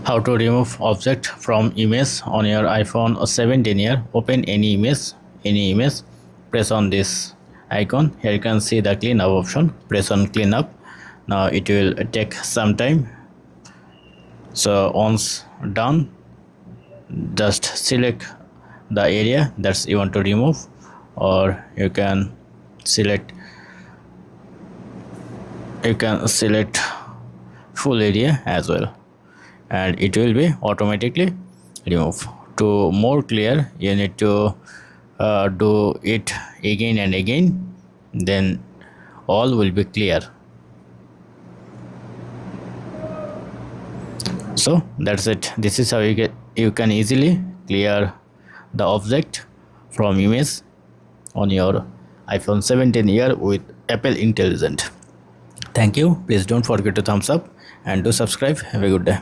How to remove object from image on your iPhone 17 here. Open any image, press on this icon. Here you can see the cleanup option. Press on cleanup. Now it will take some time. So once done, just select the area that you want to remove, or you can select full area as well, and it will be automatically removed. To more clear, you need to do it again and again, then all will be clear. So that's it. This is how you can easily clear the object from image on your iPhone 17 here with Apple Intelligent. Thank you. Please don't forget to thumbs up and do subscribe. Have a good day.